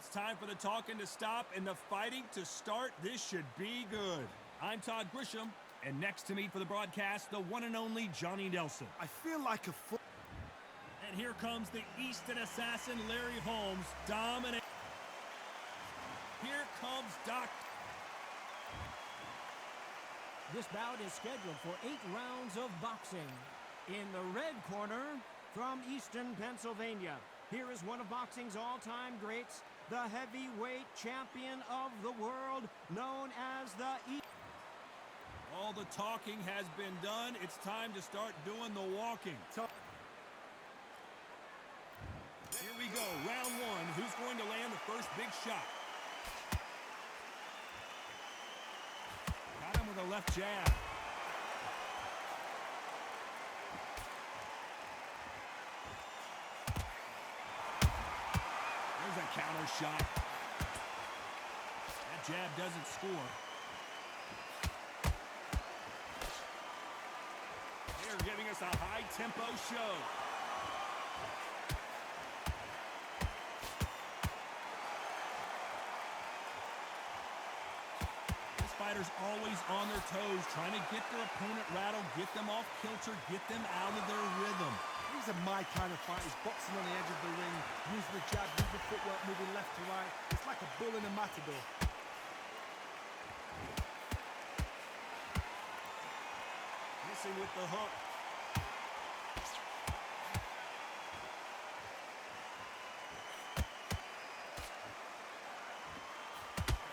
It's time for the talking to stop and the fighting to start. This should be good. I'm Todd Grisham, and next to me for the broadcast, the one and only Johnny Nelson. I feel like a fool. And here comes the Easton assassin, Larry Holmes, dominant. Here comes Doc. This bout is scheduled for 8 rounds of boxing. In the red corner, from Easton, Pennsylvania, here is one of boxing's all-time greats, the heavyweight champion of the world, known as the All the talking has been done. It's time to start doing the walking. Here we go, round one. Who's going to land the first big shot? Got him with a left jab. There's a counter shot. That jab doesn't score. They're giving us a high-tempo show. This fighter's always on their toes, trying to get their opponent rattled, get them off kilter, get them out of their rhythm. These are my kind of fighters, boxing on the edge of the ring, using the jab, using the footwork, moving left to right. It's like a bull in a matador. Missing with the hook.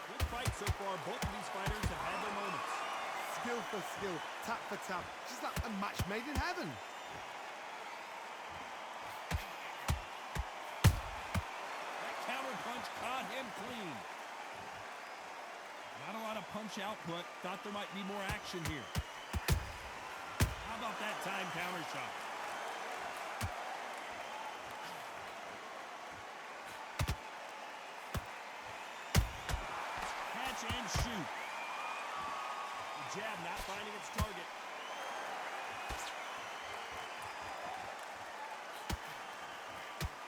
Good fight so far. Both of these fighters have had their moments. Skill for skill, tap for tap, just like a match made in heaven. Punch caught him clean. Not a lot of punch output. Thought there might be more action here. How about that time counter shot? Catch and shoot. The jab not finding its target.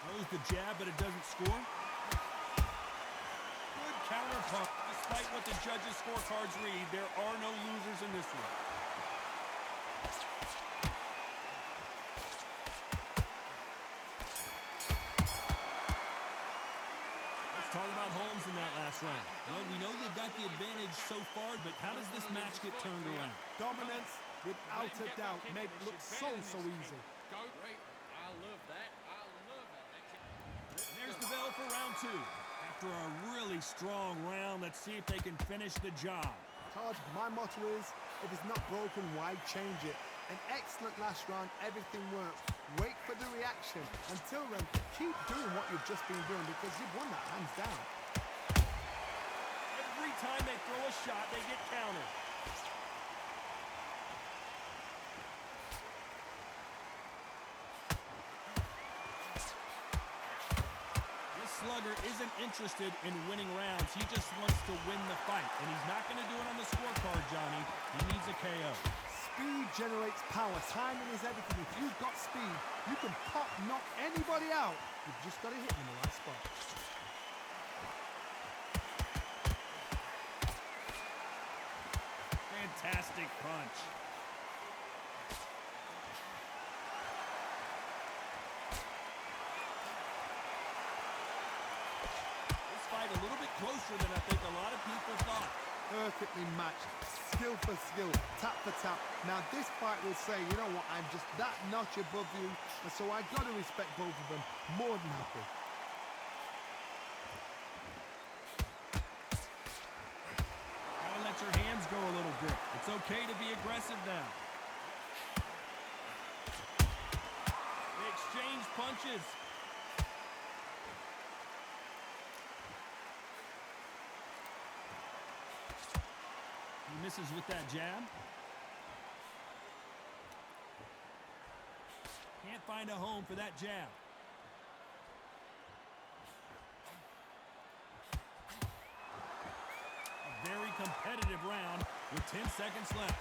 Throws the jab, but it doesn't score. Counter punch. Despite what the judges' scorecards read, there are no losers in this one. Let's talk about Holmes in that last round. Well, we know they've got the advantage so far, but how does this match get turned around? Dominance, without a doubt, made it look so easy. I love that. I love it. There's the bell for round two. After a really strong round, let's see if they can finish the job. Todd, my motto is, if it's not broken, why change it? An excellent last round, everything works. Wait for the reaction. Until then, keep doing what you've just been doing because you've won that hands down. Every time they throw a shot, they get countered. Slugger isn't interested in winning rounds. He just wants to win the fight. And he's not going to do it on the scorecard, Johnny. He needs a KO. Speed generates power. Timing is everything. If you've got speed, you can pop, knock anybody out. You've just got to hit them in the right spot. Fantastic punch. A little bit closer than I think a lot of people thought. Perfectly matched, skill for skill, tap for tap. Now this fight will say, you know what, I'm just that notch above you, and so I got to respect both of them. More than happy. Gotta let your hands go a little bit. It's okay to be aggressive now. They exchange punches. He misses with that jab. Can't find a home for that jab. A very competitive round with 10 seconds left.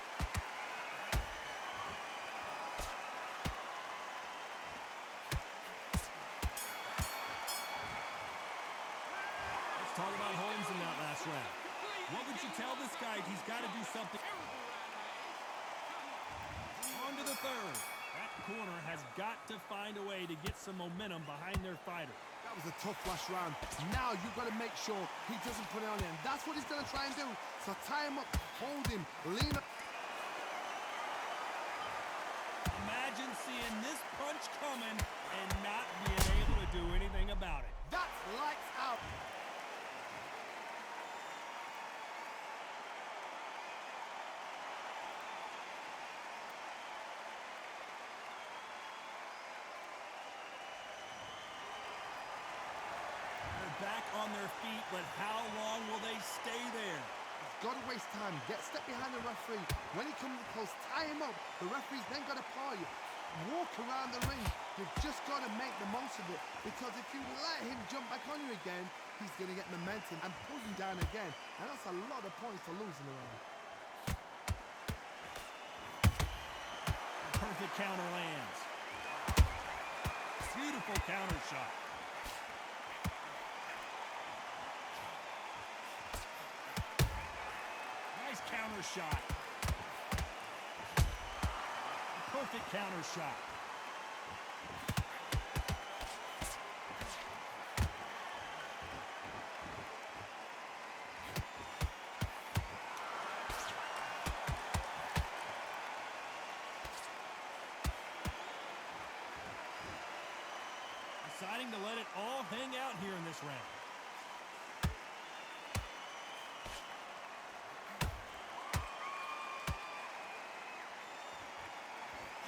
you tell this guy he's got to do something? On to the third. That corner has got to find a way to get some momentum behind their fighter. That was a tough last round. Now you've got to make sure he doesn't put it on him. That's what he's going to try and do. So tie him up, hold him, lean up. Imagine seeing this punch coming and not being able to do anything about it. That's lights out. Back on their feet, but how long will they stay there? Got to waste time. Get step behind the referee. When he comes close, tie him up. The referee's then got to paw you. Walk around the ring. You've just got to make the most of it, because if you let him jump back on you again, he's going to get momentum and pull you down again. And that's a lot of points for losing around. Perfect counter lands. Beautiful counter shot. Nice counter shot. Perfect counter shot. Deciding to let it all hang out here in this round.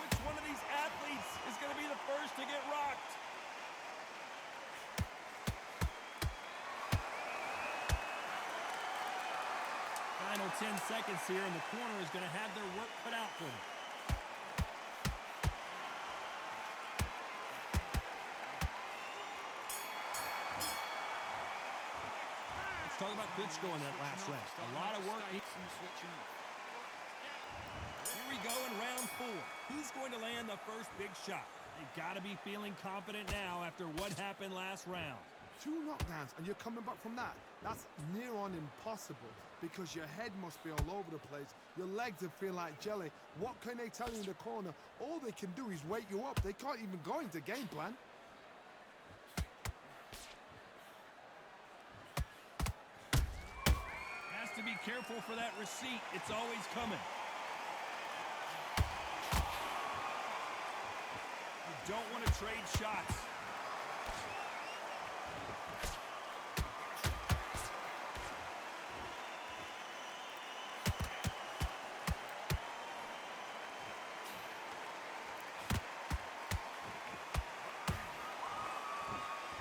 Which one of these athletes is going to be the first to get rocked? Final 10 seconds here, and the corner is going to have their work cut out for them. Talk about Klitschko in that last round. A lot of work. Here we go in round 4. Who's going to land the first big shot? They've got to be feeling confident now after what happened last round. 2 knockdowns and you're coming back from that. That's near on impossible, because your head must be all over the place. Your legs are feeling like jelly. What can they tell you in the corner? All they can do is wake you up. They can't even go into game plan. To be careful for that receipt. It's always coming. You don't want to trade shots.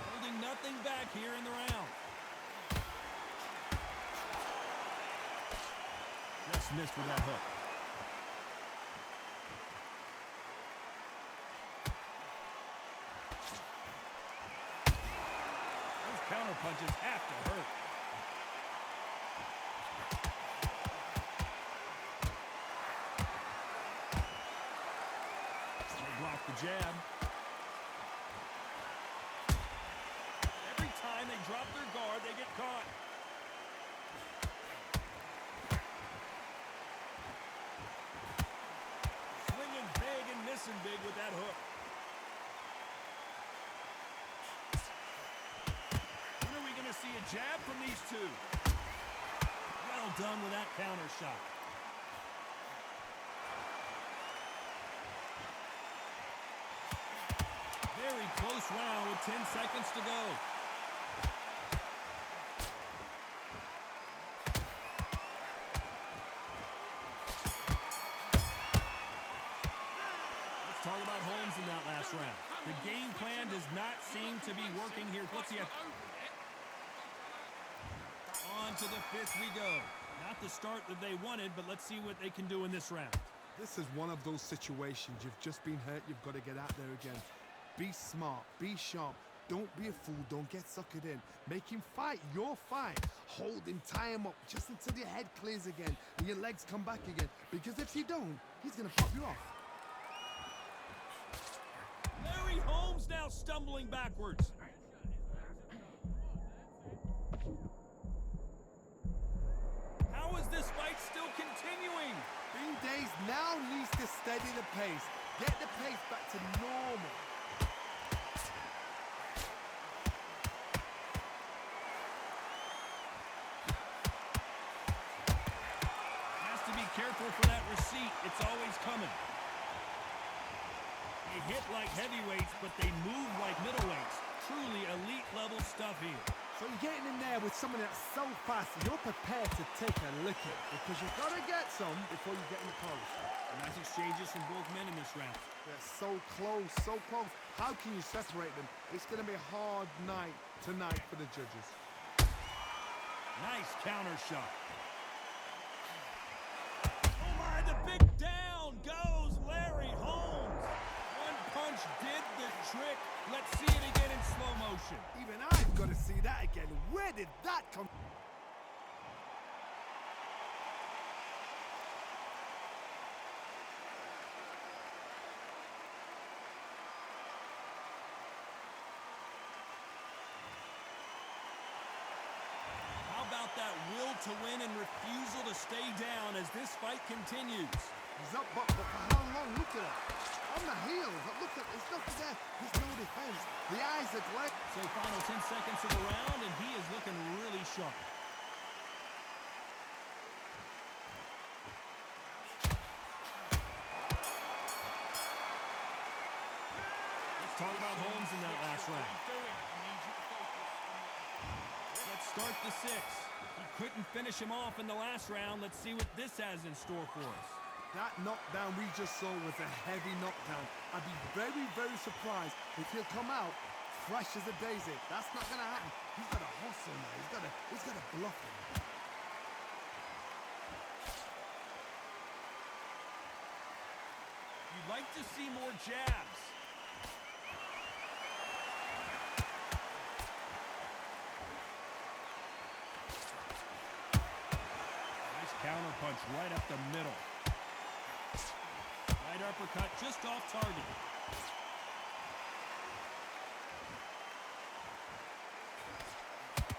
Holding nothing back here in the round. Just missed with that hook. Those counter punches have to hurt. They block the jab. Every time they drop their guard, they get caught. Missing big with that hook. When are we going to see a jab from these two? Well done with that counter shot. Very close round with 10 seconds to go. Talk about Holmes in that last round. The game plan does not seem to be working here. What's he have? On to the 5th we go. Not the start that they wanted, but let's see what they can do in this round. This is one of those situations. You've just been hurt. You've got to get out there again. Be smart. Be sharp. Don't be a fool. Don't get suckered in. Make him fight your fight. Hold him. Tie him up just until your head clears again and your legs come back again. Because if you don't, he's going to pop you off. Larry Holmes now stumbling backwards. How now needs to steady the pace. Get the pace back to normal. Has to be careful for that receipt. It's always coming. They hit like heavyweights, but they move like middleweights. Truly elite level stuff here. So you're getting in there with someone that's so fast, you're prepared to take a licking because you've got to get some before you get in the post. Nice exchanges from both men in this round. They're so close, so close. How can you separate them? It's going to be a hard night tonight for the judges. Nice counter shot. Oh my, the big down goes Larry Holmes. One punch did the trick. Let's see it again in slow motion. Even I've got to see that again. Where did that come from? How about that will to win and refusal to stay down as this fight continues? He's up, but for how long? Look at it. On the heels. Look at it. It's nothing there. There's no defense. The eyes are glare. So final 10 seconds of the round, and he is looking really sharp. Let's talk about Holmes in that last round. Let's start the 6. He couldn't finish him off in the last round. Let's see what this has in store for us. That knockdown we just saw was a heavy knockdown. I'd be very, very surprised if he'll come out fresh as a daisy. That's not going to happen. He's got to hustle now. He's got to bluff him. You'd like to see more jabs. Nice counter punch right up the middle. Right uppercut just off target.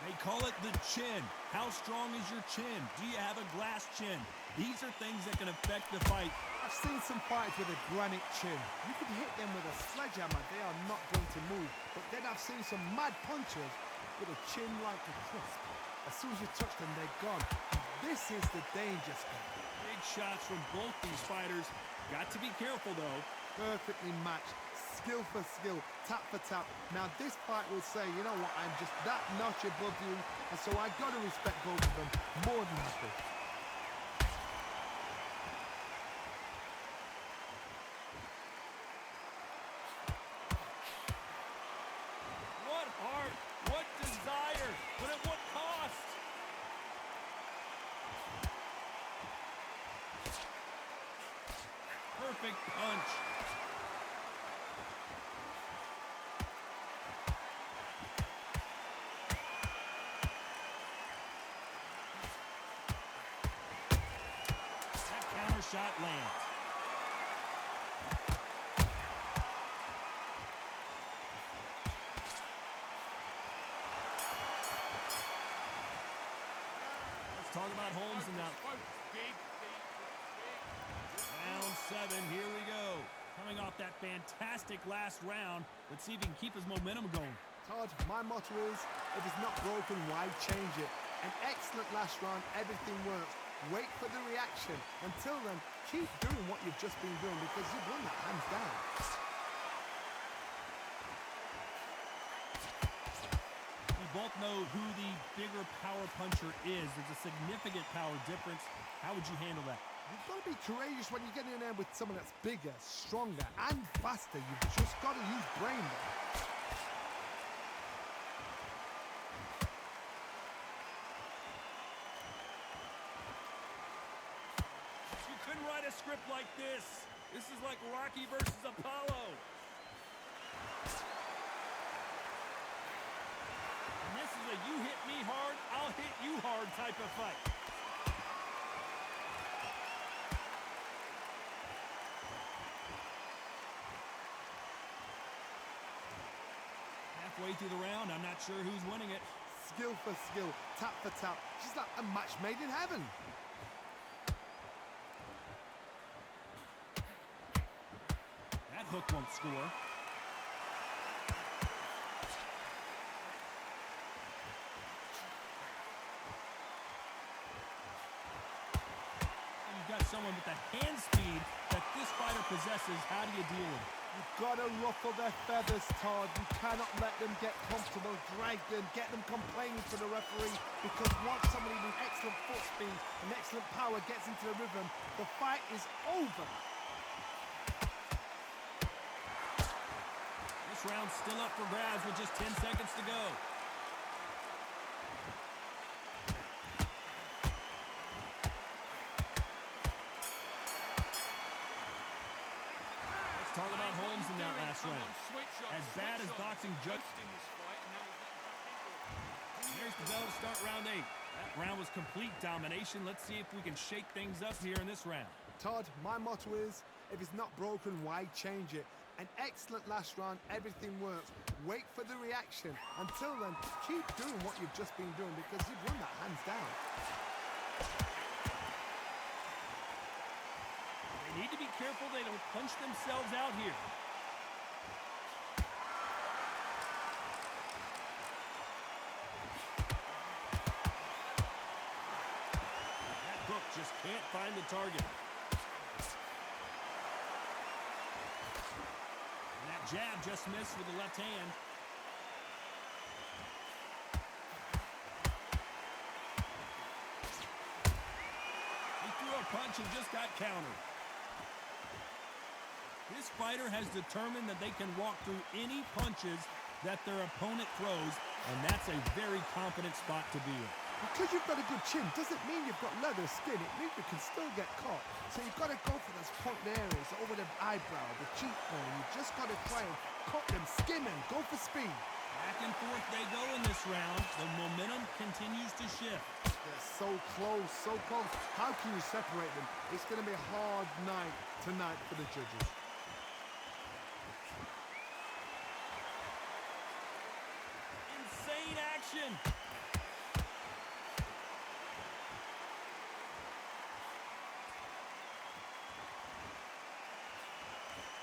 They call it the chin. How strong is your chin? Do you have a glass chin? These are things that can affect the fight. I've seen some fights with a granite chin. You could hit them with a sledgehammer. They are not going to move. But then I've seen some mad punchers with a chin like a crisp. As soon as you touch them, they're gone. This is the danger spot. Big shots from both these fighters. Got to be careful, though. Perfectly matched. Skill for skill, tap for tap. Now this fight will say, you know what, I'm just that notch above you, and so I got to respect both of them more than happy. What heart, what desire, but at what cost? Perfect punch. Shot lands. Let's talk about Holmes in that. Round 7, here we go. Coming off that fantastic last round, let's see if he can keep his momentum going. Todd, my motto is, if it's not broken, why change it? An excellent last round, everything works. Wait for the reaction. Until then, keep doing what you've just been doing because you've won that hands down. We both know who the bigger power puncher is. There's a significant power difference. How would you handle that? You've got to be courageous when you get in there with someone that's bigger, stronger, and faster. You've just got to use brain there. Write a script like this. This is like Rocky versus Apollo. And this is a you hit me hard, I'll hit you hard type of fight. Halfway through the round, I'm not sure who's winning it. Skill for skill, tap for tap. Just like a match made in heaven. hook won't score. You've got someone with the hand speed that this fighter possesses. How do you deal with it? You've got to ruffle their feathers, Todd. You cannot let them get comfortable, drag them, get them complaining to the referee, because once somebody with excellent foot speed and excellent power gets into the rhythm, the fight is over. This round's still up for grabs with just 10 seconds to go. Let's talk about Holmes in that last round. As bad as boxing judged. There's the bell to start round 8. That round was complete domination. Let's see if we can shake things up here in this round. Todd, my motto is, if it's not broken, why change it? An excellent last round, everything works. Wait for the reaction. Until then, keep doing what you've just been doing, because you've won that hands down. They need to be careful they don't punch themselves out here. That hook just can't find the target. And that jab just missed with the left hand. He threw a punch and just got countered. This fighter has determined that they can walk through any punches that their opponent throws, and that's a very confident spot to be in. Because you've got a good chin doesn't mean you've got leather skin. It means you can still get caught. So you've got to go for those pointed areas over the eyebrow, the cheekbone. You've just got to try and cut them, skim them, go for speed. Back and forth they go in this round. The momentum continues to shift. They're so close, so close. How can you separate them? It's going to be a hard night tonight for the judges. Insane action.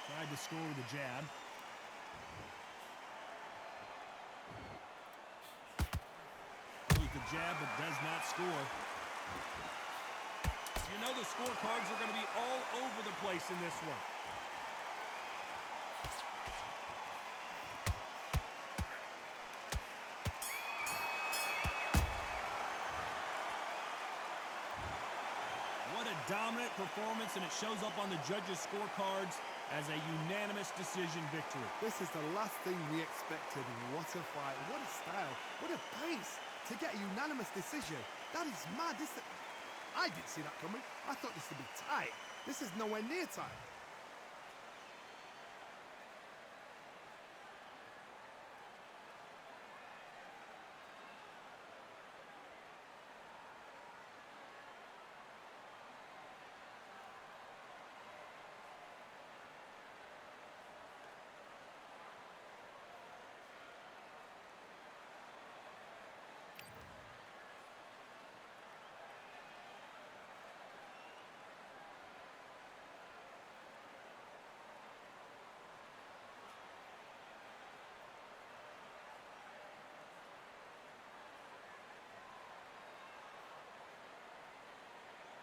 Tried to score with a jab. With the jab, but does not score. You know the scorecards are going to be all over the place in this one. What a dominant performance, and it shows up on the judges' scorecards as a unanimous decision victory. This is the last thing we expected. What a fight, what a style, what a pace to get a unanimous decision. That is mad. I didn't see that coming. I thought this would be tight. This is nowhere near tight.